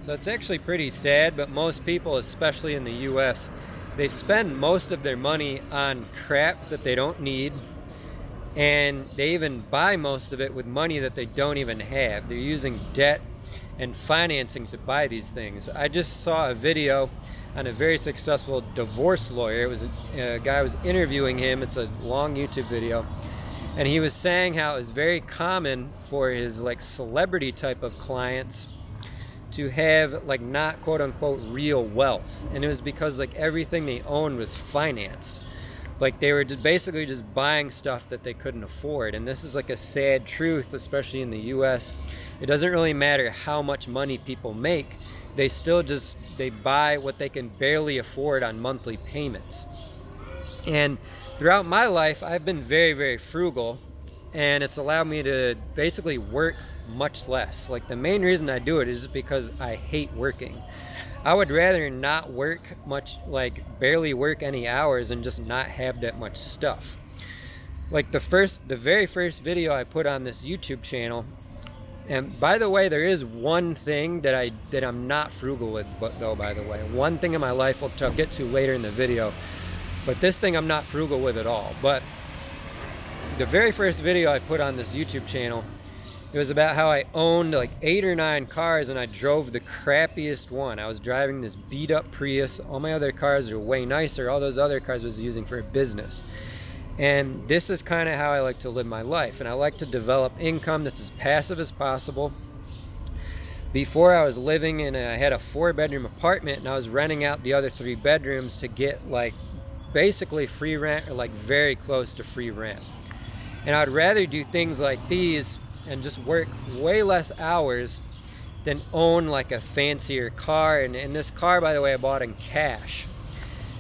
So it's actually pretty sad, but most people, especially in the US, they spend most of their money on crap that they don't need, and they even buy most of it with money that they don't even have. They're using debt and financing to buy these things. I just saw a video on a very successful divorce lawyer. It was a guy was interviewing him. It's a long YouTube video. And he was saying how it was very common for his like celebrity type of clients to have like not quote unquote real wealth. And it was because like everything they owned was financed. Like they were just basically just buying stuff that they couldn't afford. And this is like a sad truth, especially in the US. It doesn't really matter how much money people make. They still just, they buy what they can barely afford on monthly payments. And throughout my life, I've been very, very frugal, and it's allowed me to basically work much less. Like the main reason I do it is because I hate working. I would rather not work much, like barely work any hours and just not have that much stuff. Like the very first video I put on this YouTube channel, and by the way, there is one thing that I'm not frugal with, but though, by the way, one thing in my life which I'll get to later in the video, but this thing I'm not frugal with at all. But the very first video I put on this YouTube channel, it was about how I owned like 8 or 9 cars and I drove the crappiest one. I was driving this beat up Prius. All my other cars are way nicer. All those other cars I was using for a business. And this is kind of how I like to live my life. And I like to develop income that's as passive as possible. Before I was living in I had a 4-bedroom apartment, and I was renting out the other 3 bedrooms to get like basically free rent or like very close to free rent. And I'd rather do things like these and just work way less hours than own like a fancier car. And this car, by the way, I bought in cash.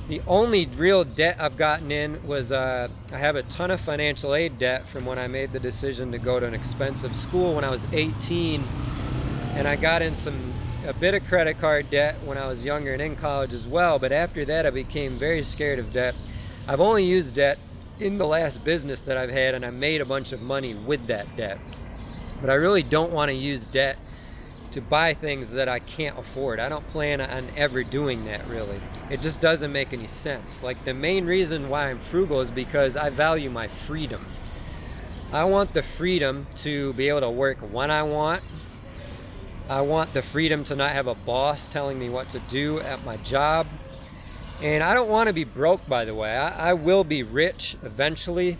The only real debt I've gotten in was I have a ton of financial aid debt from when I made the decision to go to an expensive school when I was 18, and I got in a bit of credit card debt when I was younger and in college as well. But after that, I became very scared of debt. I've only used debt in the last business that I've had, and I made a bunch of money with that debt. But I really don't want to use debt to buy things that I can't afford. I don't plan on ever doing that, really. It just doesn't make any sense. Like the main reason why I'm frugal is because I value my freedom. I want the freedom to be able to work when I want. I want the freedom to not have a boss telling me what to do at my job. And I don't want to be broke, by the way. I will be rich eventually.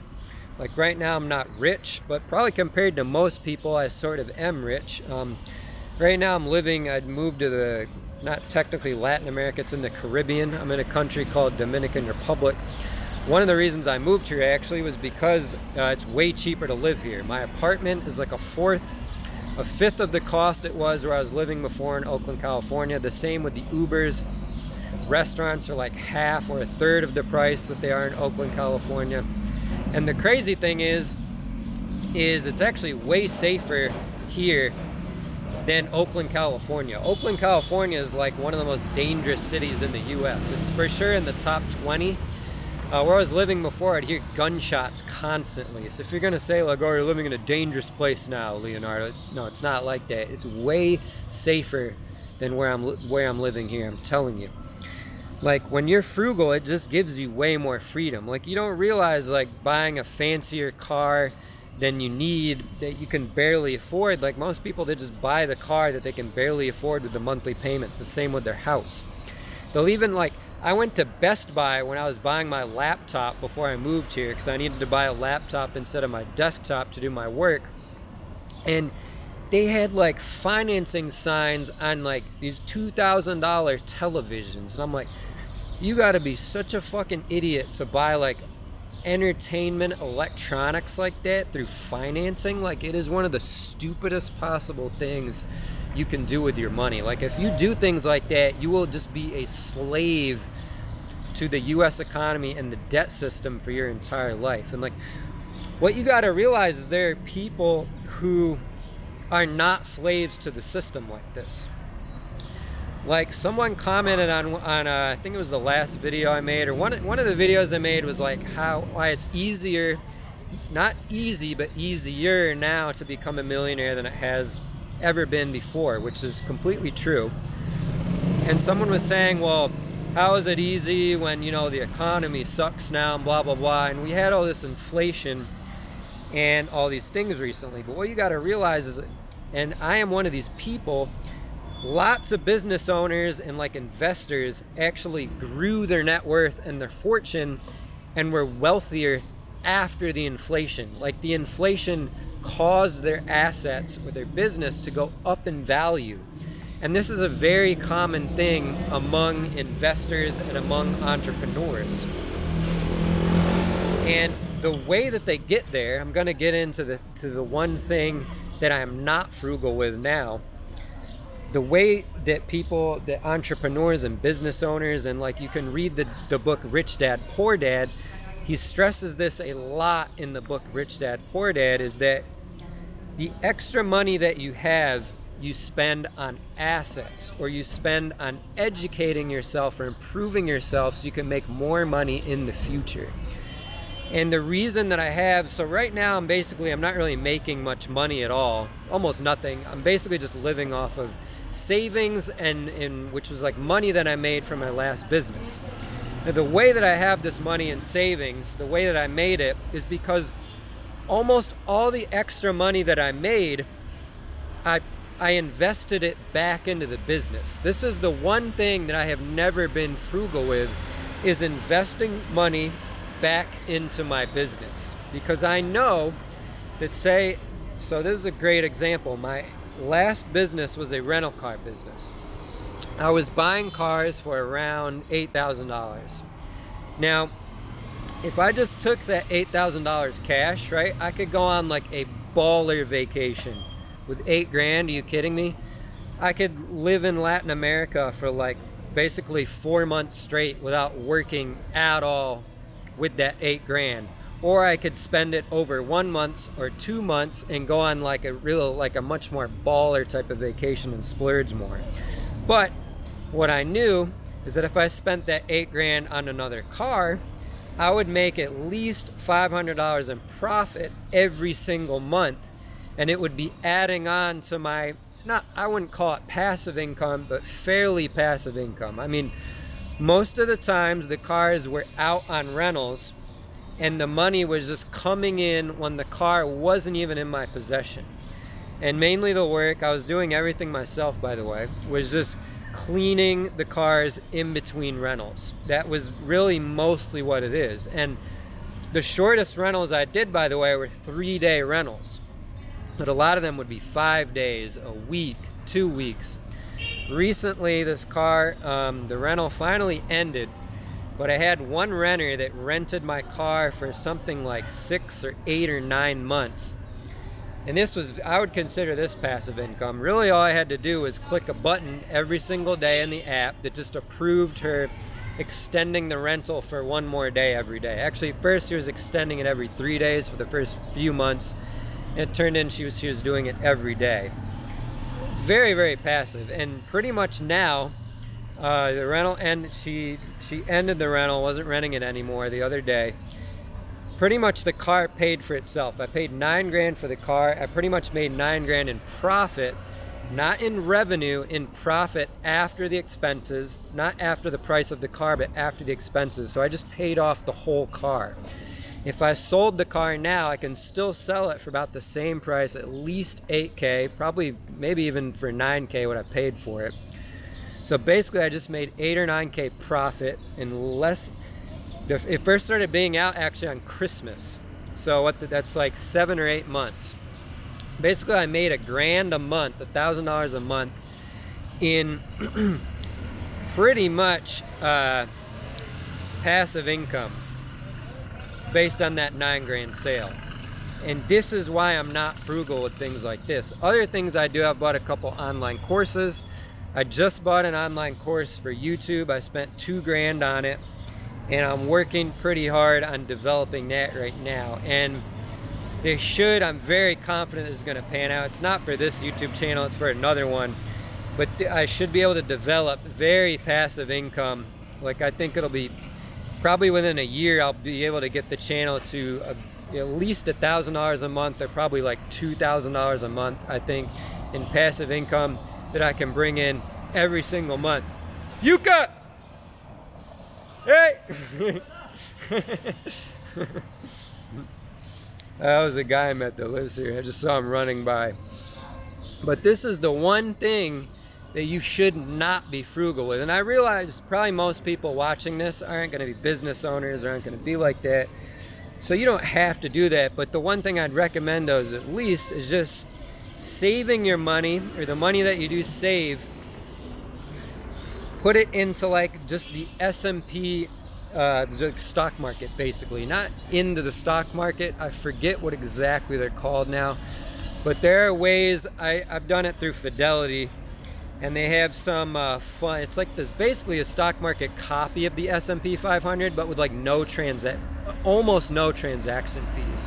Like right now I'm not rich, but probably compared to most people I sort of am rich. Right now I'd moved to not technically Latin America, it's in the Caribbean. I'm in a country called Dominican Republic. One of the reasons I moved here actually was because it's way cheaper to live here. My apartment is like a fifth of the cost it was where I was living before in Oakland, California. The same with the Ubers. Restaurants are like half or a third of the price that they are in Oakland, California. And the crazy thing is it's actually way safer here than Oakland, California. Oakland, California is like one of the most dangerous cities in the US. It's for sure in the top 20. Where I was living before, I'd hear gunshots constantly. So if you're gonna say like, oh, you're living in a dangerous place now, Leonardo, it's not like that. It's way safer than where I'm living here, I'm telling you. Like when you're frugal, it just gives you way more freedom. Like you don't realize like buying a fancier car than you need that you can barely afford. Like most people, they just buy the car that they can barely afford with the monthly payments. The same with their house. They'll even like, I went to Best Buy when I was buying my laptop before I moved here because I needed to buy a laptop instead of my desktop to do my work. And they had like financing signs on like these $2,000 televisions. And I'm like, you gotta be such a fucking idiot to buy like entertainment electronics like that through financing. Like it is one of the stupidest possible things you can do with your money. Like if you do things like that, you will just be a slave to the US economy and the debt system for your entire life. And like what you gotta realize is there are people who are not slaves to the system like this. Like someone commented on I think it was the last video I made, or one of the videos I made was like why it's easier, not easy, but easier now to become a millionaire than it has ever been before, which is completely true. And someone was saying, well, how is it easy when, the economy sucks now and blah, blah, blah. And we had all this inflation and all these things recently. But what you got to realize is, and I am one of these people, lots of business owners and like investors actually grew their net worth and their fortune and were wealthier after the inflation. Like the inflation caused their assets or their business to go up in value. And this is a very common thing among investors and among entrepreneurs. And the way that they get there, I'm going to get into the one thing that I am not frugal with now. The way that people, that entrepreneurs and business owners, and like you can read the book Rich Dad, Poor Dad, he stresses this a lot in the book Rich Dad, Poor Dad, is that the extra money that you have, you spend on assets, or you spend on educating yourself or improving yourself so you can make more money in the future. And the reason that I have, so right now I'm not really making much money at all, almost nothing. I'm basically just living off of savings and which was like money that I made from my last business. Now, the way that I have this money in savings, the way that I made it, is because almost all the extra money that I made, I invested it back into the business. This is the one thing that I have never been frugal with, is investing money back into my business. Because I know that, so this is a great example. My last business was a rental car business. I was buying cars for around $8,000. Now, if I just took that $8,000 cash, right, I could go on like a baller vacation with $8,000. Are you kidding me? I could live in Latin America for like basically 4 months straight without working at all with that $8,000. Or I could spend it over 1 month or 2 months and go on like a much more baller type of vacation and splurge more. But what I knew is that if I spent that $8,000 on another car, I would make at least $500 in profit every single month. And it would be adding on to my, I wouldn't call it passive income, but fairly passive income. I mean, most of the times the cars were out on rentals and the money was just coming in when the car wasn't even in my possession. And mainly the work, I was doing everything myself, by the way, was just cleaning the cars in between rentals. That was really mostly what it is. And the shortest rentals I did, by the way, were 3-day rentals. But a lot of them would be 5 days, a week, 2 weeks. Recently, this car, the rental finally ended, but I had one renter that rented my car for something like 6 or 8 or 9 months. And this was, I would consider this passive income. Really all I had to do was click a button every single day in the app that just approved her extending the rental for one more day every day. Actually, first she was extending it every 3 days for the first few months. It turned in she was doing it every day. Very, very passive. And pretty much now, the rental ended. She ended the rental, wasn't renting it anymore the other day. Pretty much the car paid for itself. I paid $9,000 for the car. I pretty much made $9,000 in profit, not in revenue, in profit after the expenses, not after the price of the car, but after the expenses. So I just paid off the whole car. If I sold the car now, I can still sell it for about the same price, at least $8,000, probably maybe even for $9,000 what I paid for it. So basically I just made $8,000 or $9,000 profit in less. It first started being out actually on Christmas. So that's like 7 or 8 months. Basically I made $1,000 a month, $1,000 a month in pretty much passive income, based on that $9,000 sale. And this is why I'm not frugal with things like this. Other things I do, I've bought a couple online courses. I just bought an online course for YouTube. I spent $2,000 on it, and I'm working pretty hard on developing that right now. And I'm very confident this is gonna pan out. It's not for this YouTube channel, it's for another one. But I should be able to develop very passive income. Like I think it'll be probably within a year, I'll be able to get the channel to at least $1,000 a month, or probably like $2,000 a month, I think, in passive income that I can bring in every single month. Yuka! Hey! That was a guy I met that lives here. I just saw him running by. But this is the one thing that you should not be frugal with. And I realize probably most people watching this aren't going to be business owners, aren't going to be like that. So you don't have to do that. But the one thing I'd recommend those at least is just saving your money, or the money that you do save, put it into like just the S&P the stock market, basically, not into the stock market. I forget what exactly they're called now, but there are ways. I've done it through Fidelity, and they have some fun. It's like this, basically a stock market copy of the S&P 500, but with like almost no transaction fees.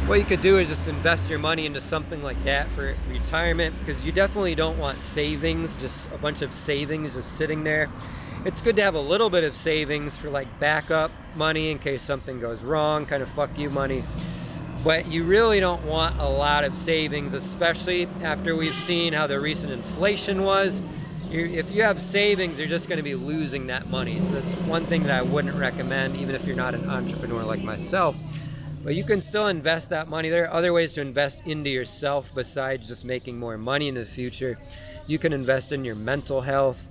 What you could do is just invest your money into something like that for retirement, because you definitely don't want savings, just a bunch of savings just sitting there. It's good to have a little bit of savings for like backup money in case something goes wrong, kind of fuck you money. But you really don't want a lot of savings, especially after we've seen how the recent inflation was. If you have savings, you're just going to be losing that money. So that's one thing that I wouldn't recommend, even if you're not an entrepreneur like myself. But you can still invest that money. There are other ways to invest into yourself besides just making more money in the future. You can invest in your mental health,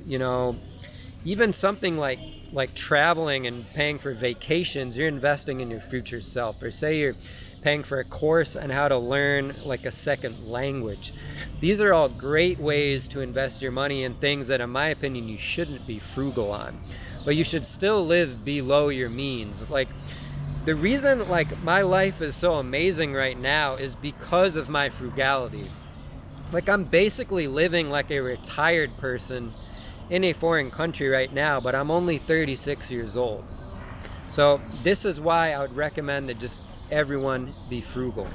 even something like traveling and paying for vacations. You're investing in your future self. Or say you're paying for a course on how to learn like a second language. These are all great ways to invest your money in things that, in my opinion, you shouldn't be frugal on. But you should still live below your means. Like, the reason like my life is so amazing right now is because of my frugality. Like, I'm basically living like a retired person in a foreign country right now, but I'm only 36 years old. So this is why I would recommend that just everyone be frugal.